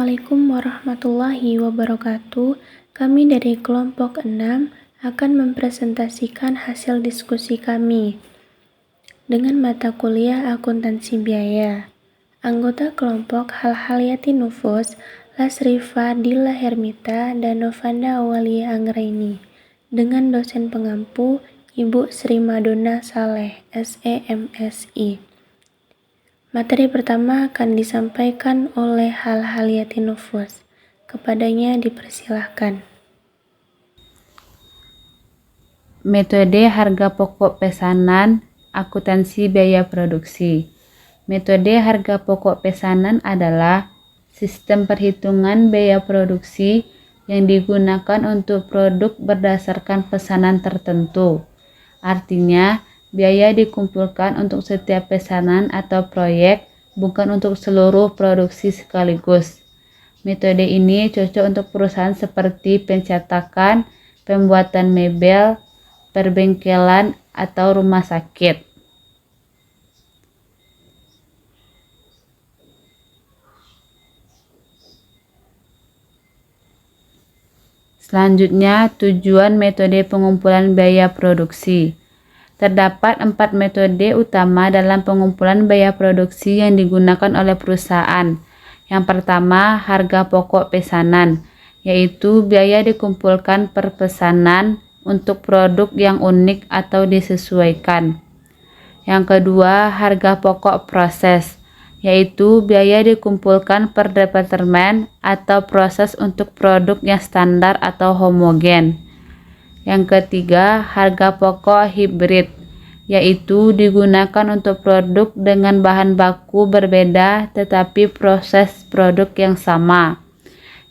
Assalamualaikum warahmatullahi wabarakatuh. Kami dari kelompok 6 akan mempresentasikan hasil diskusi kami dengan mata kuliah akuntansi biaya. Anggota kelompok Halhayati Nufus, Lasrifa Dilla Hermita, dan Novanda Awalia Anggraini, dengan dosen pengampu Ibu Sri Madonna Saleh, SEMSI. Materi pertama akan disampaikan oleh Halhayati Nufus. Kepadanya dipersilahkan. Metode harga pokok pesanan akuntansi biaya produksi. Metode harga pokok pesanan adalah sistem perhitungan biaya produksi yang digunakan untuk produk berdasarkan pesanan tertentu. Artinya, biaya dikumpulkan untuk setiap pesanan atau proyek, bukan untuk seluruh produksi sekaligus. Metode ini cocok untuk perusahaan seperti pencetakan, pembuatan mebel, perbengkelan, atau rumah sakit. Selanjutnya, tujuan metode pengumpulan biaya produksi. Terdapat 4 metode utama dalam pengumpulan biaya produksi yang digunakan oleh perusahaan. Yang pertama, harga pokok pesanan, yaitu biaya dikumpulkan per pesanan untuk produk yang unik atau disesuaikan. Yang kedua, harga pokok proses, yaitu biaya dikumpulkan per departemen atau proses untuk produk yang standar atau homogen. Yang ketiga, harga pokok hibrid, yaitu digunakan untuk produk dengan bahan baku berbeda tetapi proses produk yang sama.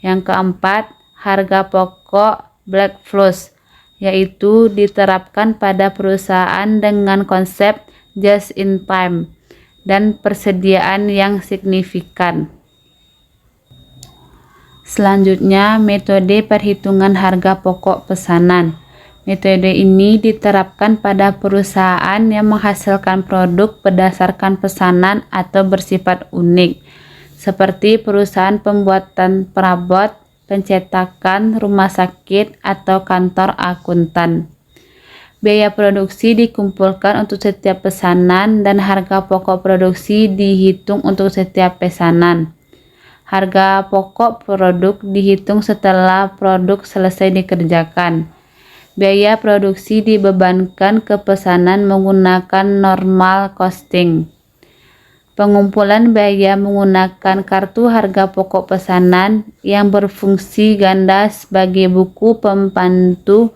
Yang keempat, harga pokok black flows, yaitu diterapkan pada perusahaan dengan konsep just in time dan persediaan yang signifikan. Selanjutnya, metode perhitungan harga pokok pesanan. Metode ini diterapkan pada perusahaan yang menghasilkan produk berdasarkan pesanan atau bersifat unik, seperti perusahaan pembuatan perabot, pencetakan, rumah sakit, atau kantor akuntan. Biaya produksi dikumpulkan untuk setiap pesanan dan harga pokok produksi dihitung untuk setiap pesanan. Harga pokok produk dihitung setelah produk selesai dikerjakan. Biaya produksi dibebankan ke pesanan menggunakan normal costing. Pengumpulan biaya menggunakan kartu harga pokok pesanan yang berfungsi ganda sebagai buku pembantu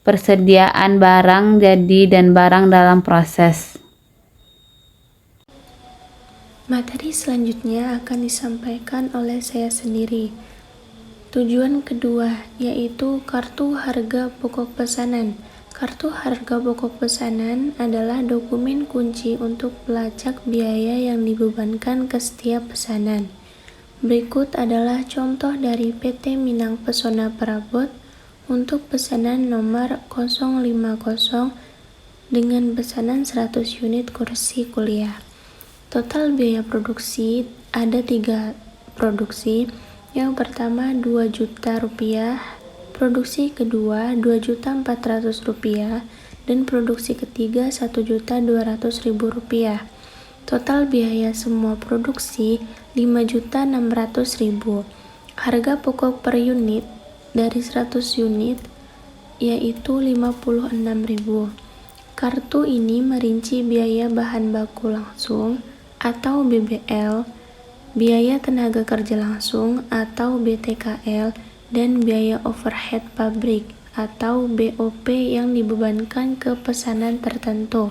persediaan barang jadi dan barang dalam proses. Materi selanjutnya akan disampaikan oleh saya sendiri. Tujuan kedua yaitu kartu harga pokok pesanan. Kartu harga pokok pesanan adalah dokumen kunci untuk pelacak biaya yang dibebankan ke setiap pesanan. Berikut adalah contoh dari PT Minang Pesona Perabot untuk pesanan nomor 050 dengan pesanan 100 unit kursi kuliah. Total biaya produksi ada 3 produksi. Yang pertama 2 juta rupiah, produksi kedua 2.400.000 rupiah, dan produksi ketiga 1.200.000 rupiah. Total biaya semua produksi 5.600.000. Harga pokok per unit dari 100 unit yaitu 56.000. Kartu ini merinci biaya bahan baku langsung atau BBL, biaya tenaga kerja langsung atau BTKL, dan biaya overhead pabrik atau BOP yang dibebankan ke pesanan tertentu.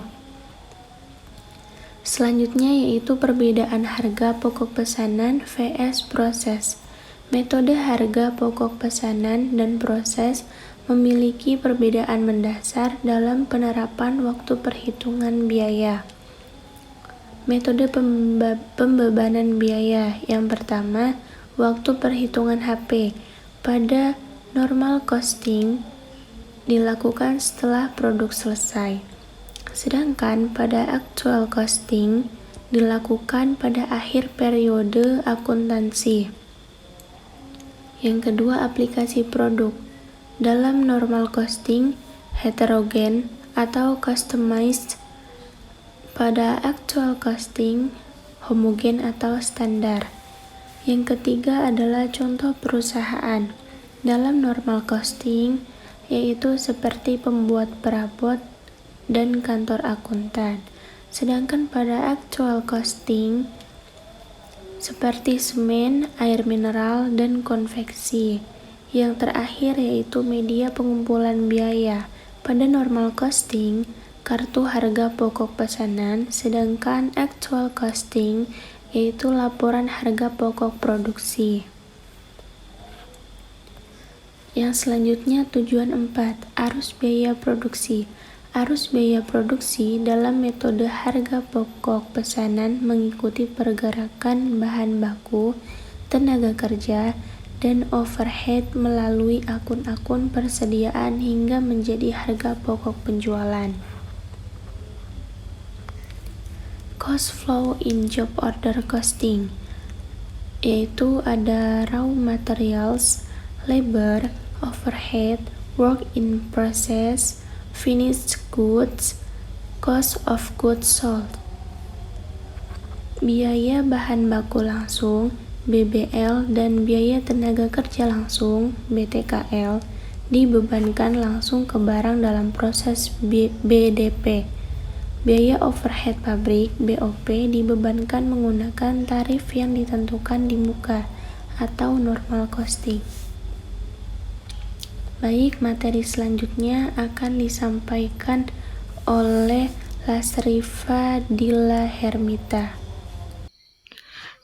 Selanjutnya yaitu perbedaan harga pokok pesanan vs proses. Metode harga pokok pesanan dan proses memiliki perbedaan mendasar dalam penerapan waktu perhitungan biaya. Metode pembebanan biaya. Yang pertama, waktu perhitungan HP. Pada normal costing dilakukan setelah produk selesai. Sedangkan pada actual costing dilakukan pada akhir periode akuntansi. Yang kedua, aplikasi produk. Dalam normal costing, heterogen atau customized. Pada actual costing, homogen atau standar. Yang ketiga adalah contoh perusahaan. Dalam normal costing, yaitu seperti pembuat perabot dan kantor akuntan. Sedangkan pada actual costing, seperti semen, air mineral, dan konveksi. Yang terakhir yaitu media pengumpulan biaya. Pada normal costing, kartu harga pokok pesanan, sedangkan actual costing yaitu laporan harga pokok produksi. Yang selanjutnya tujuan 4, arus biaya produksi. Arus biaya produksi dalam metode harga pokok pesanan mengikuti pergerakan bahan baku, tenaga kerja, dan overhead melalui akun-akun persediaan hingga menjadi harga pokok penjualan. Cost flow in job order costing, yaitu ada raw materials, labor, overhead, work in process, finished goods, cost of goods sold. Biaya bahan baku langsung, BBL, dan biaya tenaga kerja langsung, BTKL, dibebankan langsung ke barang dalam proses BDP. Biaya overhead pabrik, BOP, dibebankan menggunakan tarif yang ditentukan di muka atau normal costing. Baik, materi selanjutnya akan disampaikan oleh Lasrifa Dilla Hermita.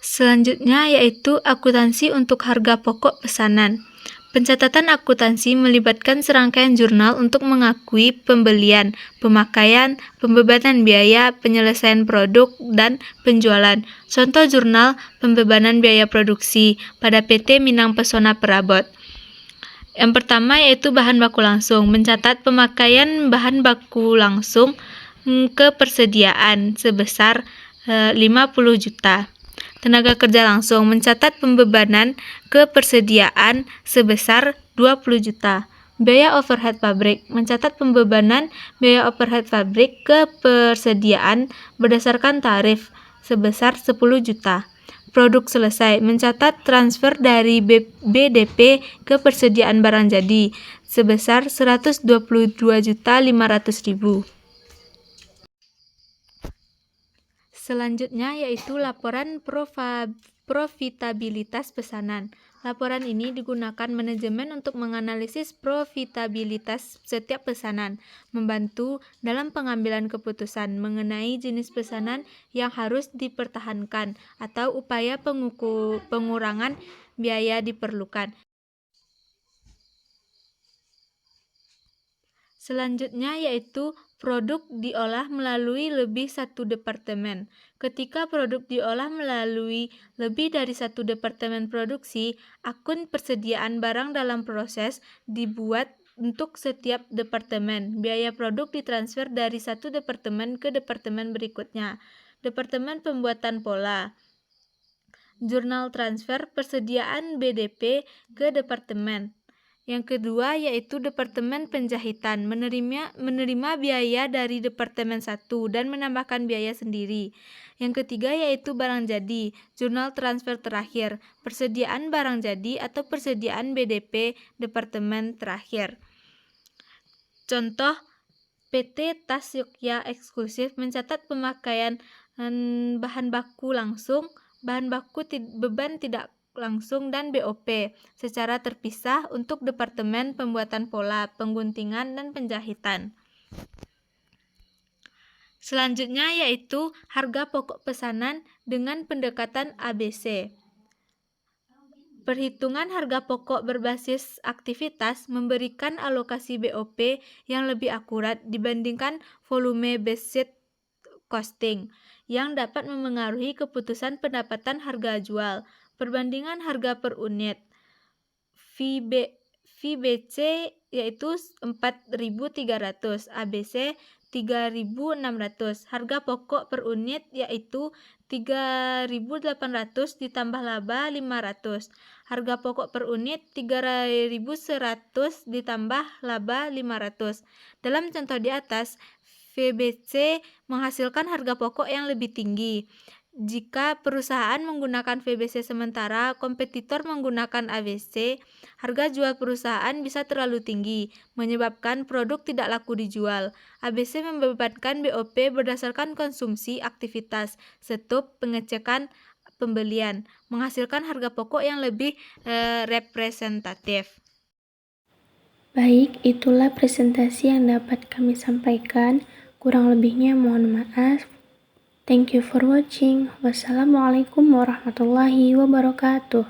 Selanjutnya yaitu akuntansi untuk harga pokok pesanan. Pencatatan akuntansi melibatkan serangkaian jurnal untuk mengakui pembelian, pemakaian, pembebanan biaya, penyelesaian produk, dan penjualan. Contoh jurnal pembebanan biaya produksi pada PT Minang Pesona Perabot. Yang pertama yaitu bahan baku langsung, mencatat pemakaian bahan baku langsung ke persediaan sebesar 50 juta. Tenaga kerja langsung, mencatat pembebanan ke persediaan sebesar 20 juta. Biaya overhead pabrik, mencatat pembebanan biaya overhead pabrik ke persediaan berdasarkan tarif sebesar 10 juta. Produk selesai, mencatat transfer dari BDP ke persediaan barang jadi sebesar 122.500.000. Selanjutnya yaitu laporan profitabilitas pesanan. Laporan ini digunakan manajemen untuk menganalisis profitabilitas setiap pesanan, membantu dalam pengambilan keputusan mengenai jenis pesanan yang harus dipertahankan atau upaya pengurangan biaya diperlukan. Selanjutnya yaitu produk diolah melalui lebih satu departemen. Ketika produk diolah melalui lebih dari satu departemen produksi, akun persediaan barang dalam proses dibuat untuk setiap departemen. Biaya produk ditransfer dari satu departemen ke departemen berikutnya. Departemen pembuatan pola. Jurnal transfer persediaan BDP ke departemen. Yang kedua yaitu Departemen Penjahitan, menerima biaya dari Departemen 1 dan menambahkan biaya sendiri. Yang ketiga yaitu barang jadi, jurnal transfer terakhir, persediaan barang jadi atau persediaan BDP Departemen terakhir. Contoh, PT Tas Yogya Eksklusif mencatat pemakaian bahan baku langsung, bahan baku beban tidak langsung dan BOP secara terpisah untuk Departemen Pembuatan Pola, Pengguntingan, dan Penjahitan. Selanjutnya yaitu harga pokok pesanan dengan pendekatan ABC. Perhitungan harga pokok berbasis aktivitas memberikan alokasi BOP yang lebih akurat dibandingkan volume based costing yang dapat memengaruhi keputusan pendapatan harga jual. Perbandingan harga per unit VBC yaitu 4.300, ABC 3.600. Harga pokok per unit yaitu 3.800 ditambah laba 500. Harga pokok per unit 3.100 ditambah laba 500. Dalam contoh di atas, VBC menghasilkan harga pokok yang lebih tinggi. Jika perusahaan menggunakan VBC sementara kompetitor menggunakan ABC, harga jual perusahaan bisa terlalu tinggi, menyebabkan produk tidak laku dijual. ABC membebankan BOP berdasarkan konsumsi aktivitas, stop pengecekan pembelian, menghasilkan harga pokok yang lebih representatif. Baik, itulah presentasi yang dapat kami sampaikan. Kurang lebihnya mohon maaf. Thank you for watching. Wassalamualaikum warahmatullahi wabarakatuh.